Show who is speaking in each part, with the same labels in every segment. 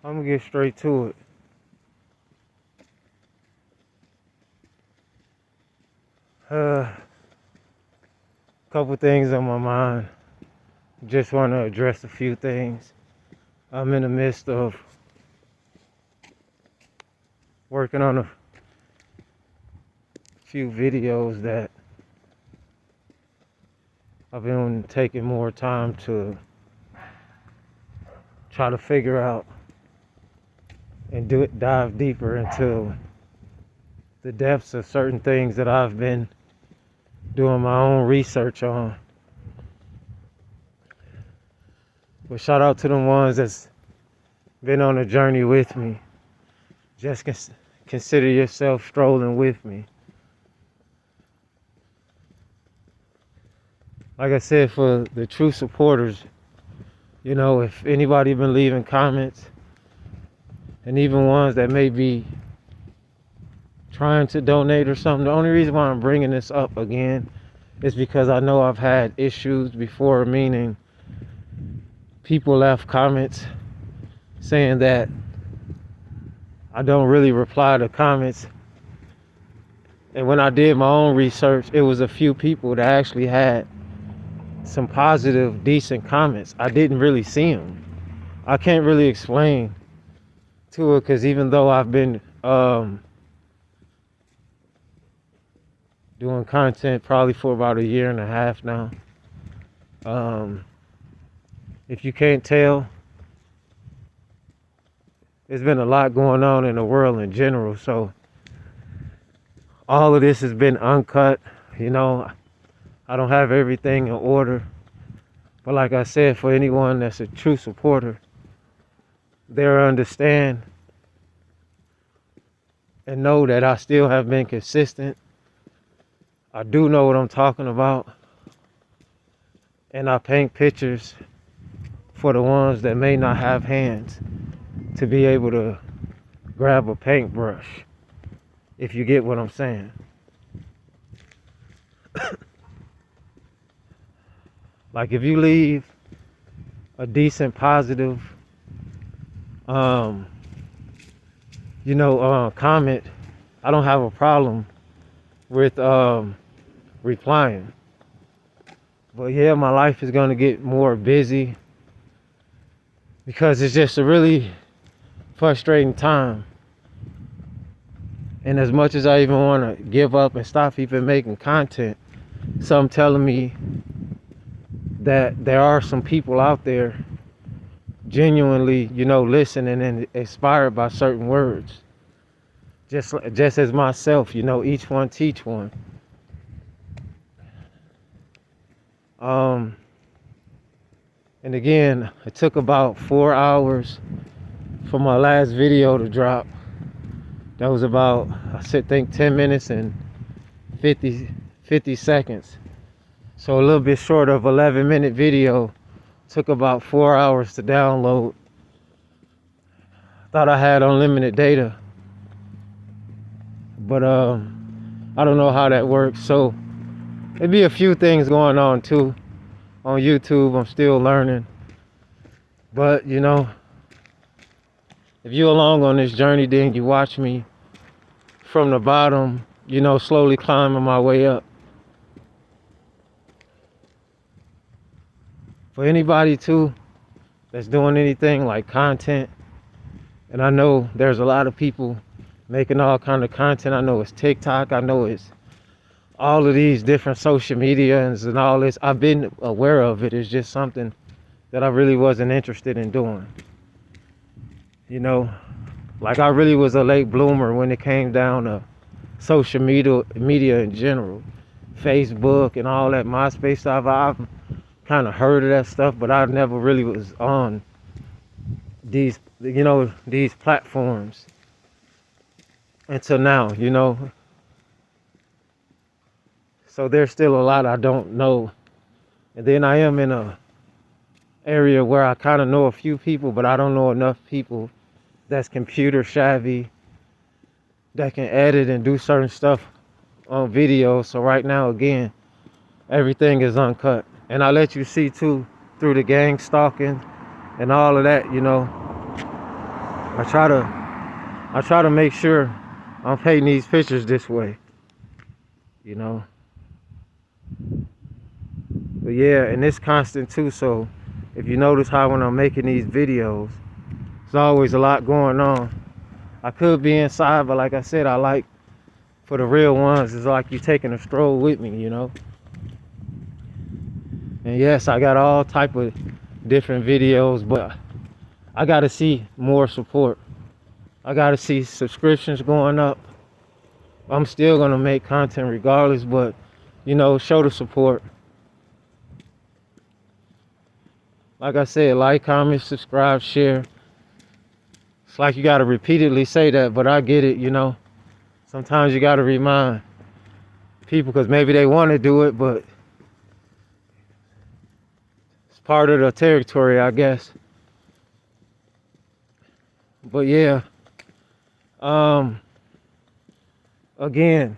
Speaker 1: I'm gonna get straight to it. Couple things on my mind. Just want to address a few things. I'm in the midst of working on a few videos that I've been taking more time to try to figure out and dive deeper into the depths of certain things that I've been doing my own research on. But shout out to the ones that's been on a journey with me. Just consider yourself strolling with me. Like I said, for the true supporters, you know, if anybody been leaving comments, and even ones that may be trying to donate or something, the only reason why I'm bringing this up again is because I know I've had issues before, meaning people left comments saying that I don't really reply to comments. And when I did my own research, it was a few people that actually had some positive, decent comments. I didn't really see them. I can't really explain to it because even though I've been doing content probably for about 1.5 years now, if you can't tell, there's been a lot going on in the world in general. So all of this has been uncut. You know, I don't have everything in order. But like I said, for anyone that's a true supporter, they'll understand and know that I still have been consistent. I do know what I'm talking about. And I paint pictures for the ones that may not have hands to be able to grab a paintbrush, if you get what I'm saying. Like if you leave a decent, positive, comment, I don't have a problem with replying. But yeah, my life is gonna get more busy because it's just a really frustrating time. And as much as I even want to give up and stop even making content, some telling me that there are some people out there genuinely, listening and inspired by certain words. Just as myself, each one teach one. And again, it took about 4 hours for my last video to drop. That was about, I think 10 minutes and 50 seconds. So a little bit short of 11-minute video. Took about 4 hours to download. Thought I had unlimited data. But I don't know how that works. So it'd be a few things going on too. On YouTube, I'm still learning. But if you're along on this journey, then you watch me from the bottom, slowly climbing my way up. For anybody too that's doing anything like content, and I know there's a lot of people making all kind of content. I know it's TikTok, I know it's all of these different social medias and all this. I've been aware of it. It's just something that I really wasn't interested in doing. Like I really was a late bloomer when it came down to social media in general. Facebook and all that MySpace stuff. I've kind of heard of that stuff, but I never really was on these platforms until now, So there's still a lot I don't know. And then I am in a area where I kind of know a few people, but I don't know enough people that's computer savvy, that can edit and do certain stuff on video. So right now, again, everything is uncut. And I let you see too, through the gang stalking and all of that, you know. I try to make sure I'm painting these pictures this way, you know. But yeah, and it's constant too, so if you notice how when I'm making these videos, there's always a lot going on. I could be inside, but like I said, I like, for the real ones, it's like you taking a stroll with me, you know. And yes, I got all type of different videos, but I gotta see more support. I gotta see subscriptions going up. I'm still gonna make content regardless, but you know, show the support. Like I said, like, comment, subscribe, share. It's like you gotta repeatedly say that, but I get it, you know. Sometimes you gotta remind people because maybe they want to do it, but it's part of the territory, I guess. But yeah, again,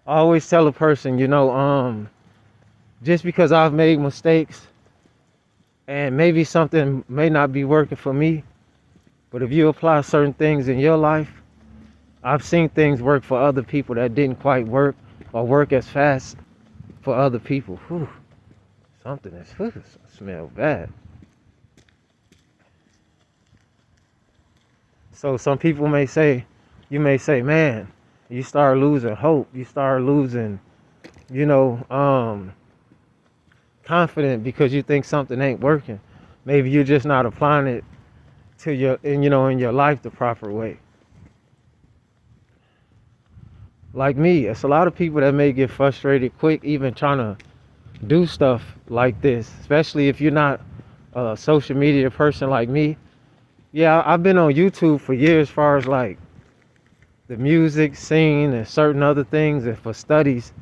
Speaker 1: I always tell a person, you know, just because I've made mistakes and maybe something may not be working for me, but if you apply certain things in your life, I've seen things work for other people that didn't quite work or work as fast for other people. Whew, something is, smell bad. So some people may say, you may say, man, you start losing hope. You start losing, you know, confident because you think something ain't working. Maybe you're just not applying it to your, you know, in your life the proper way. Like me, it's a lot of people that may get frustrated quick, even trying to do stuff like this, especially if you're not a social media person like me. Yeah, I've been on YouTube for years as far as like the music scene and certain other things, and for studies.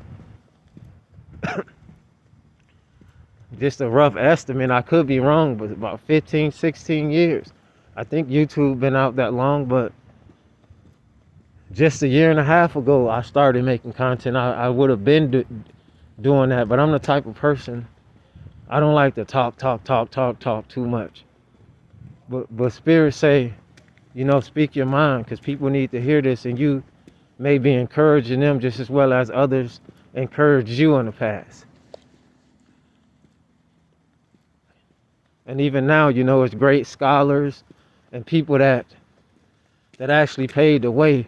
Speaker 1: Just a rough estimate, I could be wrong, but about 15, 16 years. I think YouTube been out that long, but just a year and a half ago, I started making content. I would have been doing that, but I'm the type of person, I don't like to talk too much. But Spirit say, you know, speak your mind, because people need to hear this, and you may be encouraging them just as well as others encouraged you in the past. And even now, you know, it's great scholars and people that actually paved the way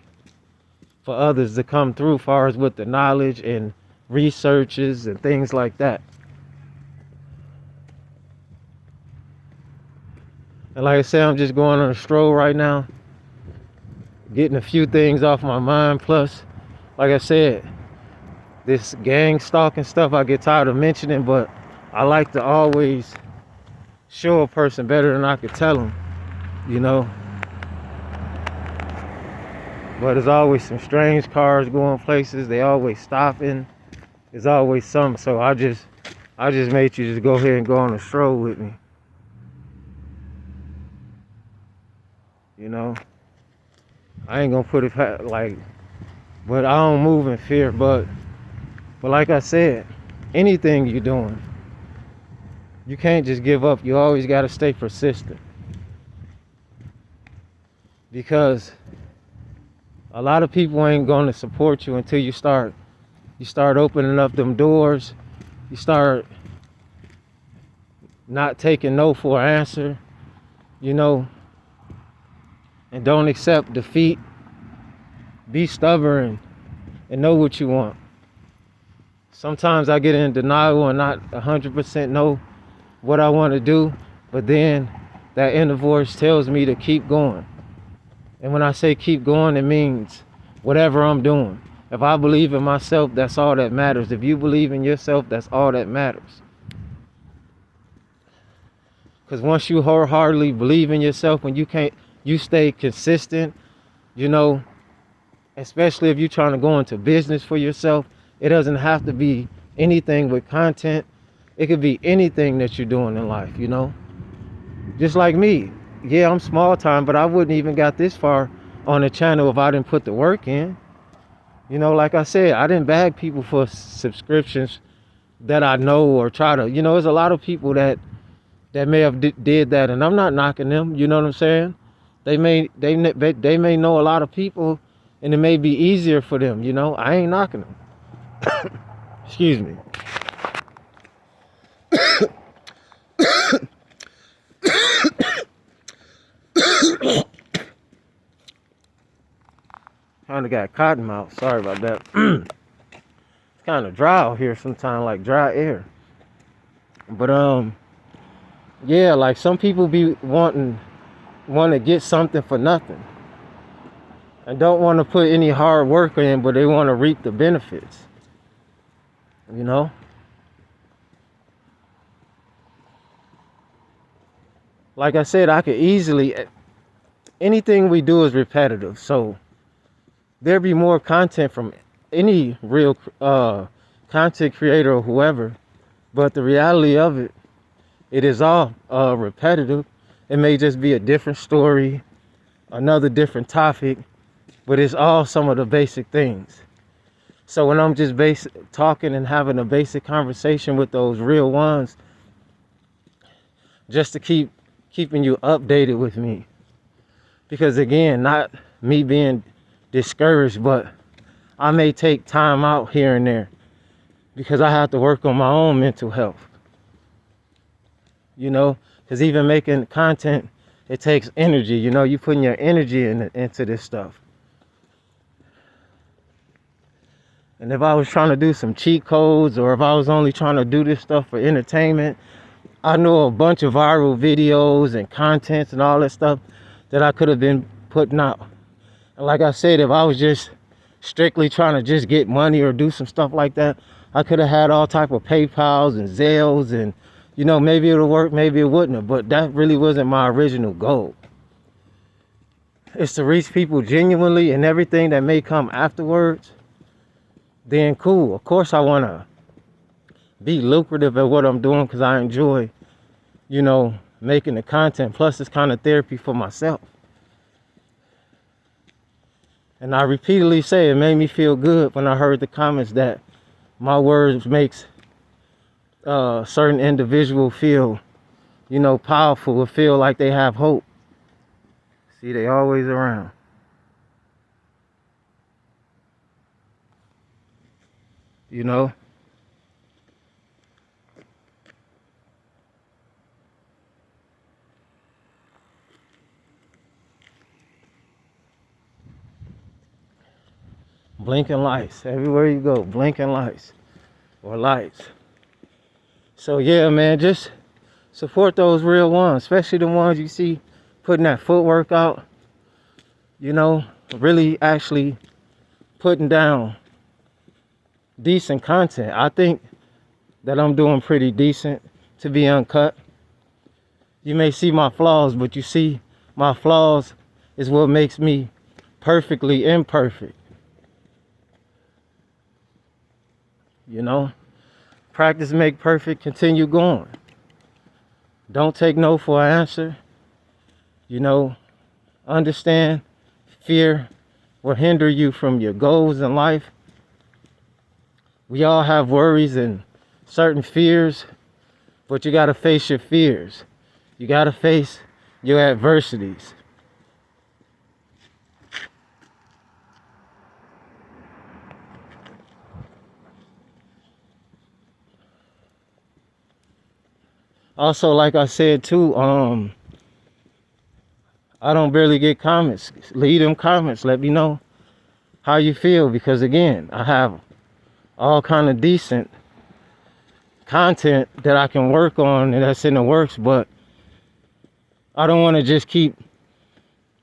Speaker 1: for others to come through, as far as with the knowledge and researches and things like that. And like I said, I'm just going on a stroll right now, getting a few things off my mind. Plus, like I said, this gang stalking stuff I get tired of mentioning, but I like to always show a person better than I could tell them, you know. But there's always some strange cars going places. They always stopping. There's always something. So I just made you just go ahead and go on a stroll with me. You know, I ain't gonna put it like, but I don't move in fear. But like I said, anything you're doing, you can't just give up. You always gotta stay persistent, because a lot of people ain't gonna support you until you start opening up them doors. You start not taking no for an answer, you know, and don't accept defeat. Be stubborn and know what you want. Sometimes I get in denial and not 100% know what I want to do, but then that inner voice tells me to keep going. And when I say keep going, it means whatever I'm doing. If I believe in myself, that's all that matters. If you believe in yourself, that's all that matters. Because once you wholeheartedly believe in yourself, when you stay consistent, you know, especially if you're trying to go into business for yourself, it doesn't have to be anything with content. It could be anything that you're doing in life, you know. Just like me. Yeah, I'm small time, but I wouldn't even got this far on the channel if I didn't put the work in. You know, like I said, I didn't bag people for subscriptions that I know or try to, you know, there's a lot of people that may have did that, and I'm not knocking them. You know what I'm saying? They may know a lot of people, and it may be easier for them. You know, I ain't knocking them. Excuse me. Kind of got cotton mouth. Sorry about that. It's kind of dry out here sometimes, like dry air. But yeah, like some people be want to get something for nothing, and don't want to put any hard work in, but they want to reap the benefits. You know? Like I said, I could easily, anything we do is repetitive, so there'd be more content from any real content creator or whoever, but the reality of it, it is all repetitive. It may just be a different story, another different topic, but it's all some of the basic things. So when I'm just talking and having a basic conversation with those real ones, just to keeping you updated with me. Because again, not me being discouraged, but I may take time out here and there because I have to work on my own mental health. You know, because even making content, it takes energy. You know, you putting your energy into this stuff. And if I was trying to do some cheat codes, or if I was only trying to do this stuff for entertainment, I know a bunch of viral videos and contents and all that stuff that I could have been putting out. And like I said, if I was just strictly trying to just get money or do some stuff like that, I could have had all type of PayPals and Zelles, and you know, maybe it'll work, maybe it wouldn't have, but that really wasn't my original goal. It's to reach people genuinely, and everything that may come afterwards, then cool. Of course I want to be lucrative at what I'm doing because I enjoy, you know, making the content. Plus it's kind of therapy for myself. And I repeatedly say it made me feel good when I heard the comments that my words makes certain individual feel, you know, powerful, or feel like they have hope. See, they always around. You know? Blinking lights. Everywhere you go, blinking lights. Or lights. So yeah, man, just support those real ones, especially the ones you see putting that footwork out. You know, really actually putting down decent content. I think that I'm doing pretty decent to be uncut. You may see my flaws, but you see my flaws is what makes me perfectly imperfect. You know, practice make perfect, continue going. Don't take no for an answer. You know, understand fear will hinder you from your goals in life. We all have worries and certain fears, but you gotta face your fears. You gotta face your adversities. Also, like I said too, I don't barely get comments. Leave them comments. Let me know how you feel, because again, I have all kind of decent content that I can work on and that's in the works, but I don't want to just keep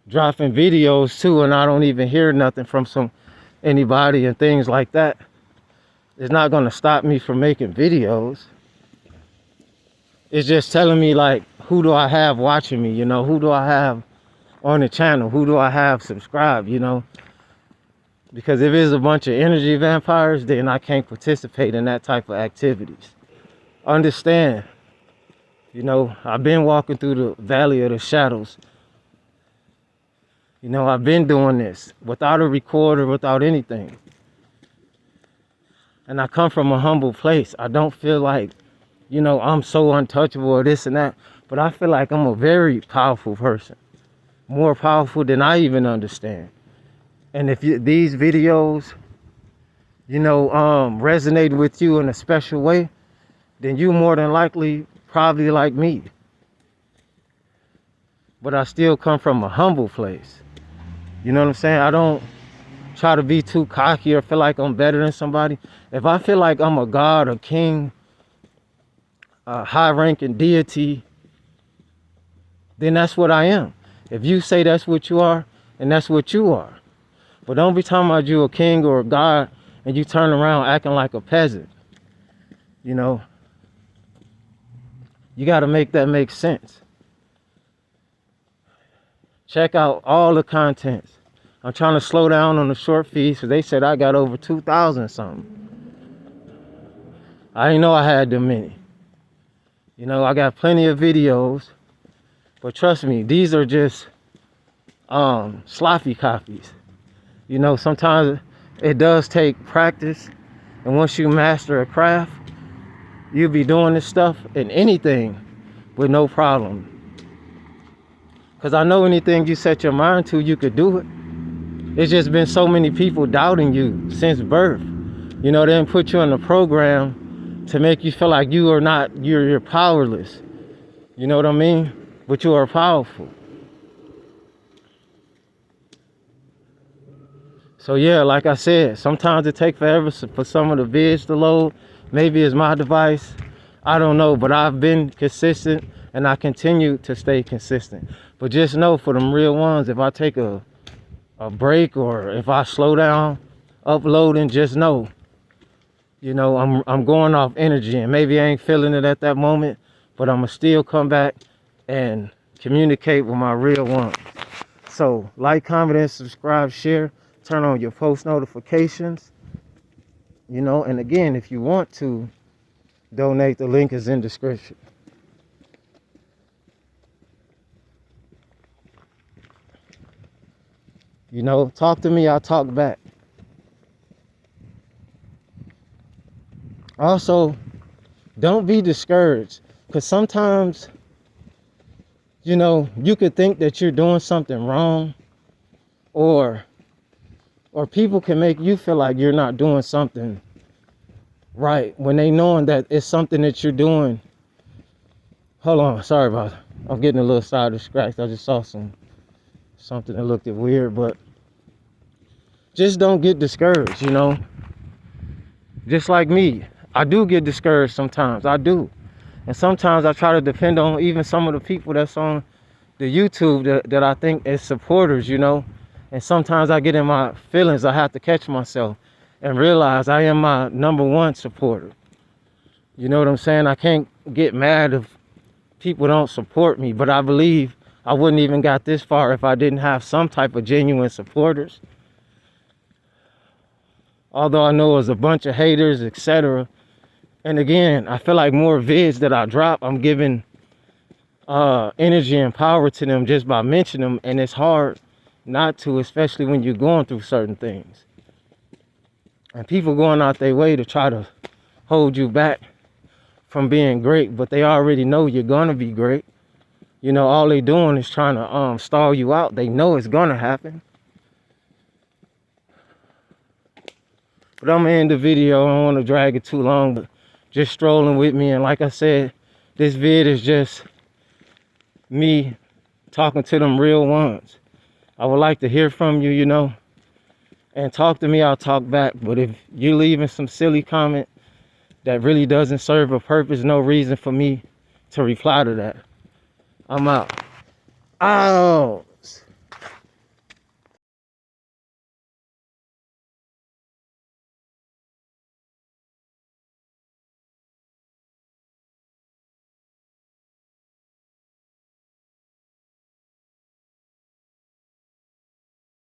Speaker 1: dropping videos too and I don't even hear nothing from anybody and things like that. It's not going to stop me from making videos. It's just telling me, like, who do I have watching me, you know? Who do I have on the channel? Who do I have subscribed, you know? Because if it's a bunch of energy vampires, then I can't participate in that type of activities. Understand, you know, I've been walking through the valley of the shadows. You know, I've been doing this without a recorder, without anything. And I come from a humble place. I don't feel like, I'm so untouchable or this and that. But I feel like I'm a very powerful person. More powerful than I even understand. And if these videos, resonate with you in a special way, then you more than likely probably like me. But I still come from a humble place. You know what I'm saying? I don't try to be too cocky or feel like I'm better than somebody. If I feel like I'm a god, a king, a high-ranking deity, then that's what I am. If you say that's what you are, and that's what you are. But don't be talking about you a king or a god and you turn around acting like a peasant. You got to make that make sense. Check out all the contents. I'm trying to slow down on the short feeds because they said I got over 2,000 something. I didn't know I had them many. I got plenty of videos, but trust me, these are just sloppy copies. Sometimes it does take practice, and once you master a craft, you'll be doing this stuff in anything with no problem. Because I know anything you set your mind to, you could do it. It's just been so many people doubting you since birth. They didn't put you in a program to make you feel like you're powerless. You know what I mean? But you are powerful. So yeah, like I said, sometimes it takes forever for some of the vids to load. Maybe it's my device. I don't know, but I've been consistent and I continue to stay consistent. But just know, for them real ones, if I take a break or if I slow down uploading, just know, I'm going off energy, and maybe I ain't feeling it at that moment, but I'm gonna still come back and communicate with my real ones. So like, comment, and subscribe, share, turn on your post notifications, and again, if you want to donate, the link is in description. Talk to me, I'll talk back. Also, don't be discouraged, because sometimes, you could think that you're doing something wrong, or people can make you feel like you're not doing something right when they knowing that it's something that you're doing. Hold on, sorry about it. I'm getting a little side distracted. I just saw something that looked weird, but just don't get discouraged. Just like me, I do get discouraged sometimes. I do. And sometimes I try to depend on even some of the people that's on the YouTube that I think is supporters, and sometimes I get in my feelings. I have to catch myself and realize I am my #1 supporter. You know what I'm saying? I can't get mad if people don't support me, but I believe I wouldn't even got this far if I didn't have some type of genuine supporters. Although I know there's a bunch of haters, etc. And again, I feel like more vids that I drop, I'm giving energy and power to them just by mentioning them, and it's hard not to, especially when you're going through certain things. And people going out their way to try to hold you back from being great, but they already know you're gonna be great. All they doing is trying to stall you out. They know it's gonna happen. But I'm gonna end the video. I don't want to drag it too long, but just strolling with me. And like I said, this vid is just me talking to them real ones. I would like to hear from you, and talk to me, I'll talk back. But if you're leaving some silly comment that really doesn't serve a purpose, no reason for me to reply to that, I'm out. Oh.